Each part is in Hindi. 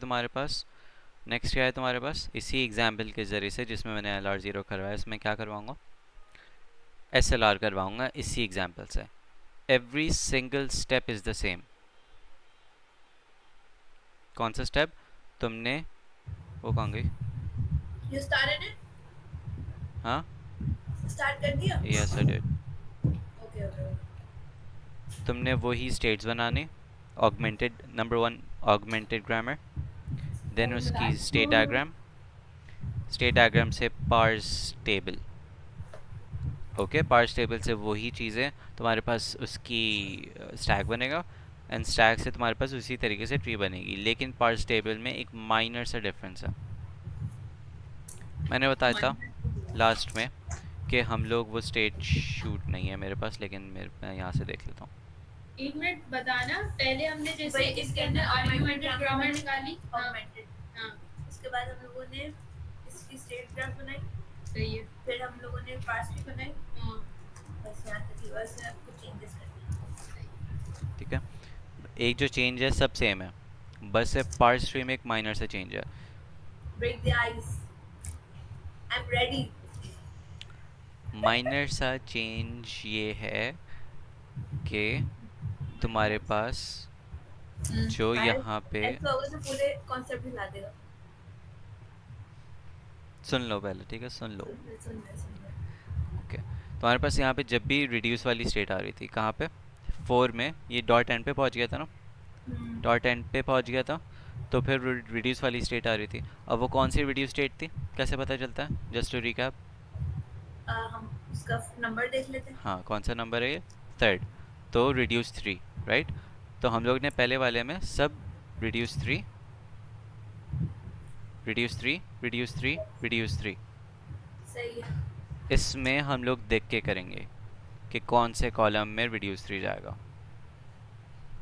तुम्हारे पास, नेक्स्ट क्या है तुम्हारे पास, इसी एग्जाम्पल के ज़रिए से जिसमें मैंने LR0 करवाया, इसमें क्या करवाऊंगा, SLR करवाऊंगा इसी एग्जाम्पल से। Every single step is the same. कौन सा स्टेप तुमने, वो कहाँ गई, You started it? हाँ, Start कर दिया? Yes I did. Okay, okay. तुमने वही स्टेट्स बनाने, augmented, number one augmented grammar, then उसकी स्टेट डायग्राम, स्टेट डायग्राम से parse table. Okay, parse table से वही चीज़ें तुम्हारे पास उसकी स्टैक बनेगा, एंड स्टैक से तुम्हारे पास उसी तरीके से ट्री बनेगी, लेकिन पार्स टेबल में एक माइनर सा डिफरेंस है। मैंने बताया था लास्ट में कि हम लोग, वो स्टेट शूट नहीं है मेरे पास, लेकिन मैं यहाँ से देख लेता हूँ। एक मिनट बताना, पहले हमने जैसे वही इसके अंदर आर्गुमेंटेड ग्रामर निकाली, Augmented. हाँ उसके बाद हम लोगों ने इसकी स्टेट ग्राफ बनाई, सही है, फिर हम लोगों ने पार्स ट्री बनाई, हाँ बस यहाँ तक ही, बस में कुछ चेंजेस करने। ठीक है, एक जो चेंज है सब सेम है, बस सिर्फ पार्स ट्री में एक माइनर सा चेंज है। Break the ice. I'm ready. Minor सा चेंज ये है कि तुम्हारे पास जो यहाँ पे, ऐसा होगा तो पूरे कॉन्सेप्ट हिला देगा। सुन लो पहले, ठीक है, सुन लो। सुन ले। ओके, तुम्हारे पास यहाँ पे जब भी रिड्यूस वाली स्टेट आ रही थी, कहाँ पे, 4 में ये डॉट एंड पे पहुँच गया था ना, डॉट एंड पे पहुँच गया था, तो फिर रिड्यूस वाली स्टेट आ रही थी। अब वो कौन सी रिड्यूस स्टेट थी, कैसे पता चलता है, जस्ट टू रिकैप। हम उसका नंबर देख लेते हैं। हाँ, कौन सा नंबर है ये, थर्ड, तो रिड्यूस 3, राइट। तो हम लोग ने पहले वाले में सब रिड्यूस 3, रिड्यूस 3, रिड्यूस 3, रिड्यूस 3, सही है। इसमें हम लोग देख के करेंगे कि कौन से कॉलम में रिड्यूस 3 जाएगा,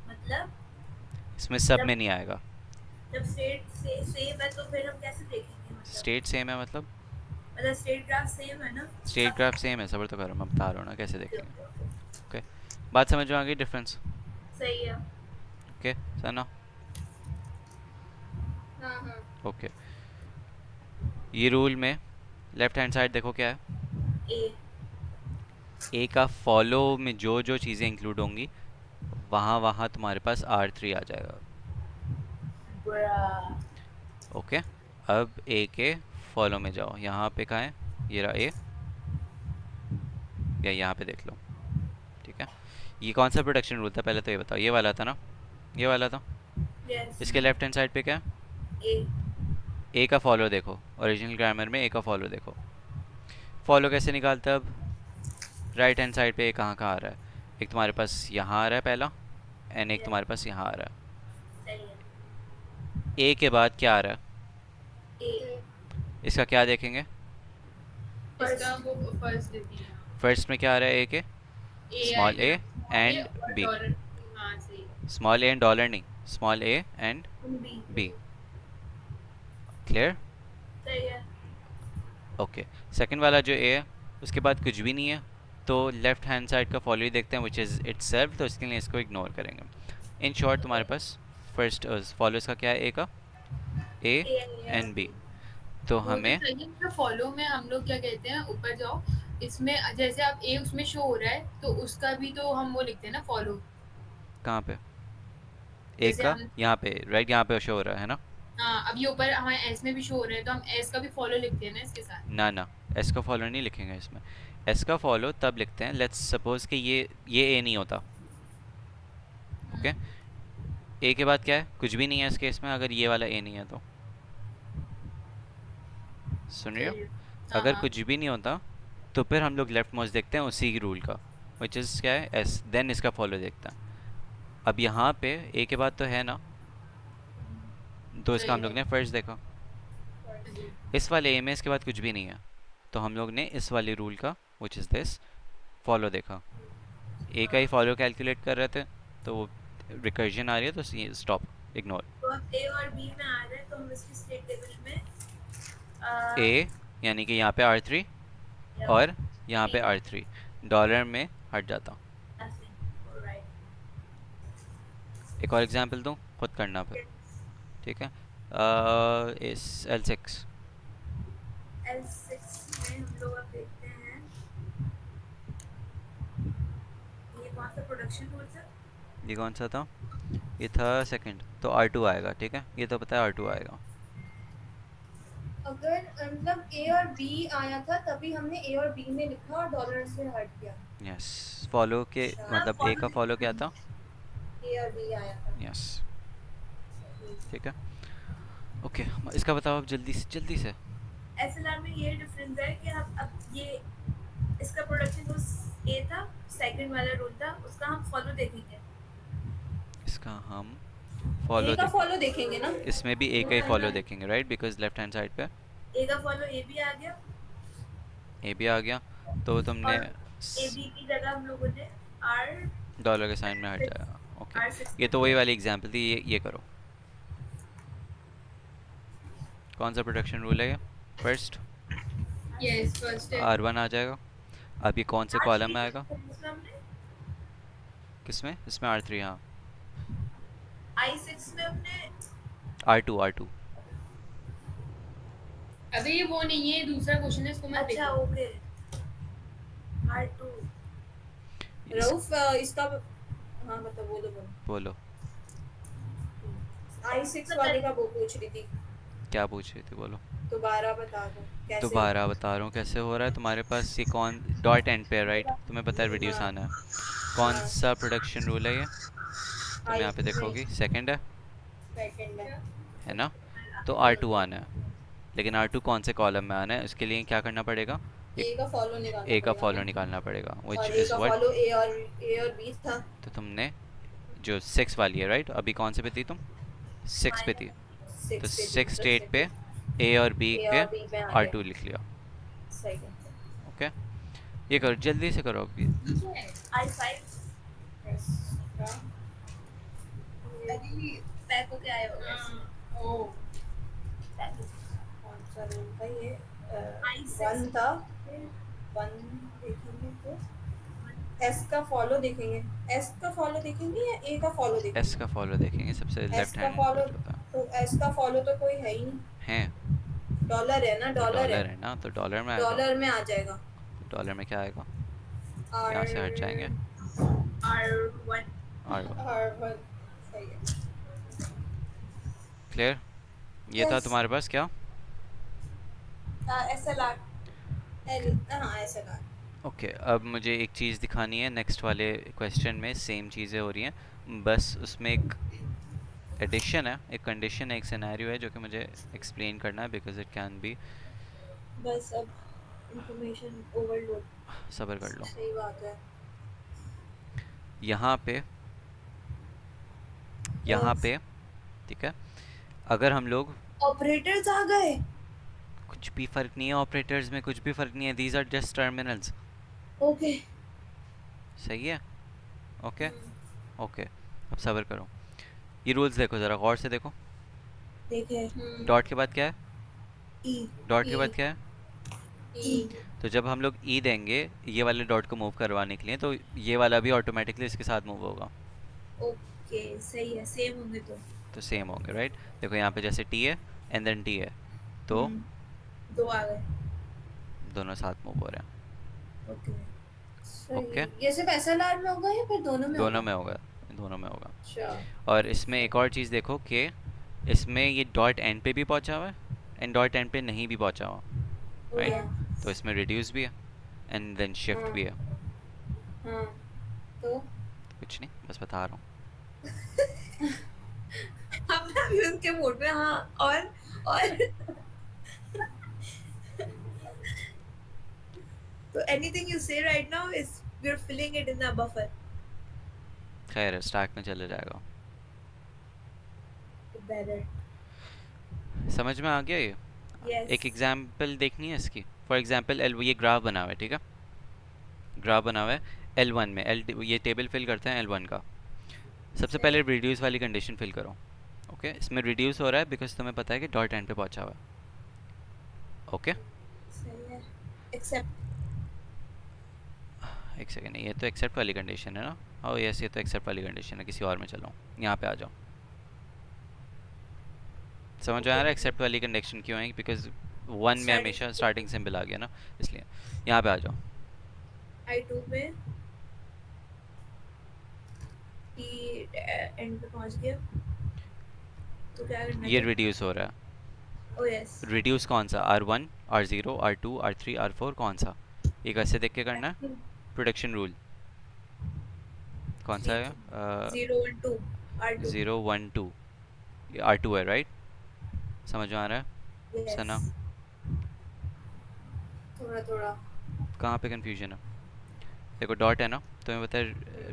मतलब इसमें सब में नहीं आएगा। जब स्टेट से सेम है तो फिर हम कैसे देखेंगे, मतलब स्टेट सेम है मतलब, स्टेट ग्राफ सेम है ना। स्टेट ग्राफ सेम है, सबर तो करो, मैं बता रहा हूँ ना कैसे ओके, देखेंगे। Okay, okay. ओके, बात समझ में आ गई, डिफरेंस। सही है। ओके सना, हाँ हाँ ओके, ये रूल में लेफ्ट हैंड साइड देखो क्या है, ए। ए का फॉलो में जो जो चीज़ें इंक्लूड होंगी वहाँ वहाँ तुम्हारे पास R3 आ जाएगा। ब्रा। ओके, अब ए के फॉलो में जाओ, यहाँ पे कहाँ है, ये रहा ए, या यहाँ पे देख लो, ठीक है। ये कौन सा प्रोडक्शन रूल था, पहले तो ये बताओ, ये वाला था ना, ये वाला था। यस। इसके लेफ्ट हैंड साइड पे क्या है, ए। ए का फॉलो देखो, ओरिजिनल ग्रामर में ए का फॉलो देखो। फॉलो कैसे निकालते हैं अब, राइट हैंड साइड पे ए कहाँ कहाँ आ रहा है, एक तुम्हारे पास यहाँ आ रहा है पहला, एंड एक यस। तुम्हारे पास यहाँ आ रहा सही है। है। ए के बाद क्या आ रहा ए। है, इसका क्या देखेंगे, इसका वो फर्स्ट देती है, फर्स्ट में क्या आ रहा है ए के, ए स्मॉल ए आएगा, ए एंड और बी, डॉलर, हाँ सही, स्मॉल ए एंड डॉलर नहीं, small A and B. B, clear. सही है। ओके, सेकंड वाला जो ए है उसके बाद कुछ भी नहीं है, तो लेफ्ट हैंड साइड का फॉलो ही देखते हैं, विच इज़ इटसेल्फ, तो इसके लिए इसको इग्नोर करेंगे। इन शॉर्ट तुम्हारे पास फर्स्ट फॉलोज का क्या है, ए का, ए एंड बी, तो वो तो हमें सही है, मतलब फॉलो में हम लोग क्या कहते हैं, ऊपर जाओ, इसमें जैसे आप ए उसमें शो हो रहा है तो उसका भी तो हम वो लिखते हैं ना फॉलो, कहाँ पे, ए जैसे का हम, यहाँ पे, राइट, यहाँ पे शो हो रहा है ना, हाँ अब ये ऊपर हमारे एस में भी शो हो रहे हैं तो हम एस का भी फॉलो लिखते हैं ना इसके साथ। ना ना, एस का फॉलो नहीं लिखेंगे इसमें, एस का फॉलो तब लिखते हैं, लेट्स सपोज कि ये ए नहीं होता, ओके, ए के बाद क्या है, कुछ भी नहीं है इस केस में, अगर ये वाला ए नहीं है तो, सुन रहे हो, सही है, हाँ अगर हाँ कुछ भी नहीं होता तो फिर हम लोग लेफ्ट मोस्ट देखते हैं उसी रूल का, विच इज़ क्या है, एस, देन इसका फॉलो देखते हैं। अब यहाँ पे ए के बाद तो है ना, तो इसका सही हम लोग है, ने फर्स्ट देखा, जी, इस वाले ए में इसके बाद कुछ भी नहीं है, तो हम लोग ने इस वाले रूल का, विच इज़ दिस, फॉलो देखा, ए का ही फॉलो कैलकुलेट कर रहे थे, तो वो रिकर्जन आ रही है तो स्टॉप, इग्नोर। तो अब ए और बी में आ रहे हैं तो हम इसकी स्टेट टेबल में ए यानी कि यहाँ पे R3 और यहाँ पे R3 डॉलर में हट जाता। एक और एग्जांपल दूँ, खुद करना फिर, ठीक है। इस L6 L6 में हम लोग अब देखते हैं ये कौन सा प्रोडक्शन रूल था? ये कौन सा था? ये था सेकंड, तो R2 आएगा, ठीक है, ये तो पता है R2 आएगा। अगर मतलब ए और बी आया था तभी हमने ए और बी में लिखा और डॉलर से हट गया। यस, फॉलो के अच्छा। मतलब ए का फॉलो क्या था? ए और बी आया था। यस, ठीक है। ओके, इसका बताओ अब जल्दी से। SLR में ये डिफरेंस है कि हम अब ये इसका प्रोडक्शन रूल ए था, सेकंड वाला रूल था, उसका हम फॉलो देखेंगे। इसका हम ए फॉलो का देखें, फॉलो देखेंगे ना। इसमें भी ए का ही फॉलो देखेंगे, right, because left hand side पे ए का फॉलो ए भी आ गया ए भी आ गया, तो तुमने और ए बी की जगह हम लोगों ने आर डॉलर के साइन में हट जाएगा। ओके, R6 ये कर तो वही दिया। वाली एग्जांपल थी, ये करो। कौन सा प्रोडक्शन रूल है ये? फर्स्ट यस फर्स्ट है। R1 आ जाएगा। अब ये कौन से कॉलम R3 में का आएगा? दूसरा हमने किसमें? इसमें R3, हाँ। I6 में हमने R2 अबे ये वो नहीं है, दूसरा क्वेश्चन है, इसको मत अच्छा देखो। ओके R2 इस, रऊफ इसका हाँ मतलब बोलो बोलो। बोलो I6 वाले का वो पूछ रही थी, क्या पूछ रही थी, बोलो। दोबारा बता दो कैसे दोबारा बता रहा हूँ कैसे हो रहा है। तुम्हारे पास ये कौन डॉट एंड पे है, राइट, तुम्हें पता है रिड्यूस हाँ, आना है। कौन हाँ, सा प्रोडक्शन रूल है ये? तुम यहाँ पे देखोगी सेकंड सेकंड है ना, तो R2 आना है। लेकिन R2 कौन से कॉलम में आना है, इसके लिए क्या करना पड़ेगा? एक ए का फॉलो निकालना ए का पड़ेगा फॉलो ना। निकालना पड़ेगा, विच और ए इज़ का व्हाट। फॉलो ए और बी था। तो तुमने जो 6 वाली है, राइट, अभी कौन से पे थी तुम? 6 पे थी, तो 6 पे थी, 6 तो डेट पे ए और बी ए के और बी में आ गया। R2 लिख लिया। सेकंड ओके, ये करो, जल्दी से करो अभी। I5 पैक होके आया होगा ओ कौन सा रूल था ये? I6 वन था, वन देखेंगे तो एस का फॉलो देखेंगे। एस का फॉलो देखेंगे या ए का फॉलो देखेंगे? एस का फॉलो देखेंगे, सबसे एस लेफ्ट का हैंड पे फॉलो, जो होता तो एस का फॉलो तो कोई है ही नहीं। है। डॉलर है ना, तो डॉलर है, डॉलर है ना, तो डॉलर में आएगा। डॉलर में आ जाएगा। डॉलर में क्या आएगा? आर यहाँ से हट जाएंगे, R1 R1। आर वन सही है। क्लियर? ये था यस तुम्हारे पास क्या? SLR एल हाँ SLR। ओके, अब मुझे एक चीज़ दिखानी है, नेक्स्ट वाले क्वेश्चन में सेम चीज़ें हो रही हैं, बस उसमें एक एडिशन है, एक कंडीशन है, एक सिनेरियो है जो कि मुझे एक्सप्लेन करना है, बिकॉज इट कैन बी। बस अब इंफॉर्मेशन ओवरलोड। सब्र कर लो। सही बात है। यहाँ पे यहाँ पे ठीक है, अगर हम लोग ऑपरेटर्स आ गए। कुछ भी फ़र्क नहीं है, ऑपरेटर्स में कुछ भी फ़र्क नहीं है, these are just terminals. Okay सही है, ओके ओके। अब सब्र करो, ये रूल्स देखो ज़रा गौर से देखो। देखे डॉट के बाद क्या है? ई डॉट के बाद क्या है? ई तो जब हम लोग ई देंगे ये वाले डॉट को मूव करवाने के लिए, तो ये वाला भी ऑटोमेटिकली इसके साथ मूव होगा, ओके सही है, सेम होंगे तो सेम होंगे, राइट। देखो यहाँ पे जैसे टी है एंड देन टी है, तो दो आ गए दोनों साथ मूव हो रहे हैं। ओके ओके, ये सिर्फ SLR में होगा या फिर दोनों में दोनों होगा? में होगा, दोनों में होगा। अच्छा और इसमें एक और चीज़ देखो कि इसमें ये डॉट एंड पे भी पहुँचा हुआ है एंड डॉट एंड पे नहीं भी पहुँचा हुआ, राइट। तो इसमें रिड्यूस भी है एंड देन शिफ्ट भी है। हाँ तो कुछ नहीं, बस बता रहा हूँ। हम ना अभी उनके मोड में हाँ और तो anything you say right now is we're filling it in the buffer खैर स्टैक में चले जाएगा। better समझ में आ गया ये? yes एक एग्जांपल देखनी है इसकी। फॉर एग्जांपल एल, ये ग्राफ बना हुआ है, ठीक है, ग्राफ बना हुआ है L1 में, ये टेबल फिल करते हैं L1 का। सबसे पहले रिड्यूस वाली कंडीशन फिल करो। ओके, इसमें रिड्यूस हो रहा है बिकॉज तुम्हें पता है कि डॉट एंड पे पहुंचा हुआ है। ओके, सही है except एक सेकेंड, ये तो एक्सेप्ट वाली कंडीशन है ना? हाँ यस, ये तो एक्सेप्ट वाली कंडीशन है, किसी और में चलो, यहाँ पे आ जाओ। समझ आ रहा है एक्सेप्ट वाली कंडीशन क्यों है? बिकॉज वन में हमेशा स्टार्टिंग सिंबल आ गया ना, इसलिए। यहाँ पे आ जाओ। I2 पे टी एंड पे पहुंच गया, तो क्या करना ये है? रिड्यूस हो रहा है। ओ यस, रिड्यूस कौन सा? R1, R0, R2, R3, R4, कौन सा? एक ऐसे देख के करना है। प्रोडक्शन रूल कौन सा ठीक है? है। 0 1 2 R2। 0 1 2, ये R2 है, राइट? समझ में आ रहा है यस, सना? थोड़ा थोड़ा। कहाँ पे कंफ्यूजन है? देखो डॉट है ना, तो हमें पता है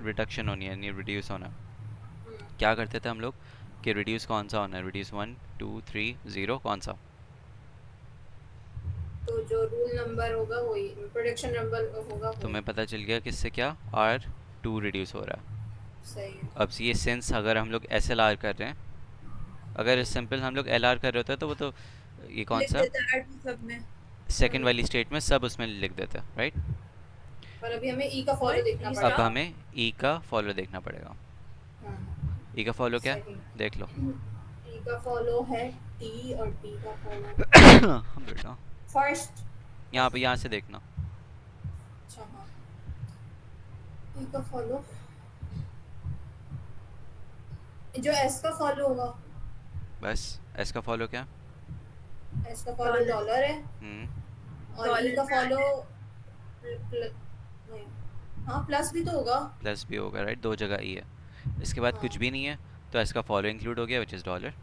रिडक्शन होनी है, नहीं रिड्यूस होना है। हम्म, क्या करते थे हम लोग कि रिड्यूस कौन सा होना है? रिड्यूस 1 2 3 0 कौन सा? तो जो रूल नंबर होगा वही प्रोडक्शन नंबर होगा वही। तुम्हें पता चल गया किससे क्या? R2 रिड्यूस हो रहा है। सही है। अब ये सेंस अगर हम लोग SLR कर रहे हैं, अगर सिंपल हम लोग LR कर रहे होते हैं तो वो तो ये कौन लिख सा देता है R2 सब में। सेकंड वाली स्टेट में सब उसमें लिख देते हैं, राइट? पर अभी हमें ई का फॉलो What? देखना ये अब पड़ेगा। हमें E का फॉलो देखना पड़ेगा। हाँ, E का फॉलो क्या है? सही। देख लो। ई का फॉलो है टी और टी का फॉलो बेटा फर्स्ट। यहाँ से देखना। अच्छा हाँ, ई का फॉलो जो एस का फॉलो होगा। बस S का फॉलो क्या? एस का फॉलो Dollar। डॉलर है और ई डॉलर का में फॉलो नहीं, हाँ प्लस भी तो होगा। प्लस भी होगा, राइट? दो जगह E है। इसके बाद कुछ हाँ भी नहीं है, तो S का फॉलो इंक्लूड हो गया, विच इज़ डॉलर।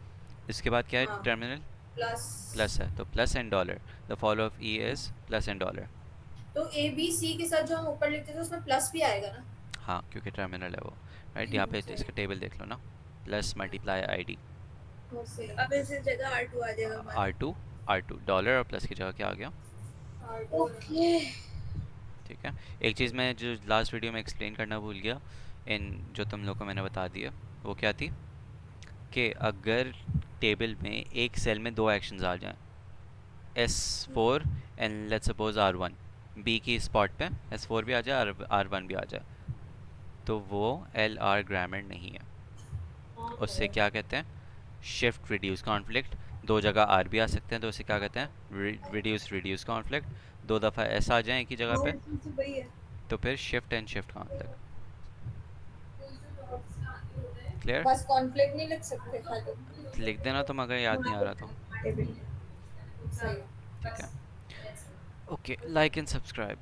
इसके बाद क्या है हाँ टर्मिनल? प्लस। प्लस है, तो plus and dollar. The follow of E is plus and dollar. तो ए बी सी के साथ जो हम ऊपर लिखते थे उसमें प्लस भी आएगा ना। हाँ, क्योंकि टर्मिनल है वो, राइट? यहाँ पे सही। इसका टेबल देख लो ना। Plus multiply ID। वो सही। अब इस जगह R2 आ जाएगा हमारा। R2 डॉलर और प्लस की जगह क्या आ गया? ओके। ठीक है। एक चीज़ मैं जो लास्ट वीडियो में एक्सप्लेन करना भूल गया, इन जो तुम लोग को मैंने बता दिया, वो क्या थी कि अगर टेबल में एक सेल में दो एक्शंस आ जाएं, S4 and let's suppose R1, B की स्पॉट पे S4 भी आ जाए, R1 भी आ जाए, तो वो LR ग्रामर नहीं है। उससे क्या कहते हैं? Shift reduce conflict. दो जगह आर भी आ सकते हैं, तो उसे क्या कहते हैं? Reduce reduce conflict. दो दफ़ा एस आ जाए एक ही जगह हाँ, पे, इसमें से वही है। तो फिर shift and shift conflict. Clear? बस कॉन्फ्लिक्ट नहीं लिख सकते खाली। लिख देना तुम अगर याद नहीं आ रहा तो। टेबल। सही। ठीक है। Okay, like and subscribe.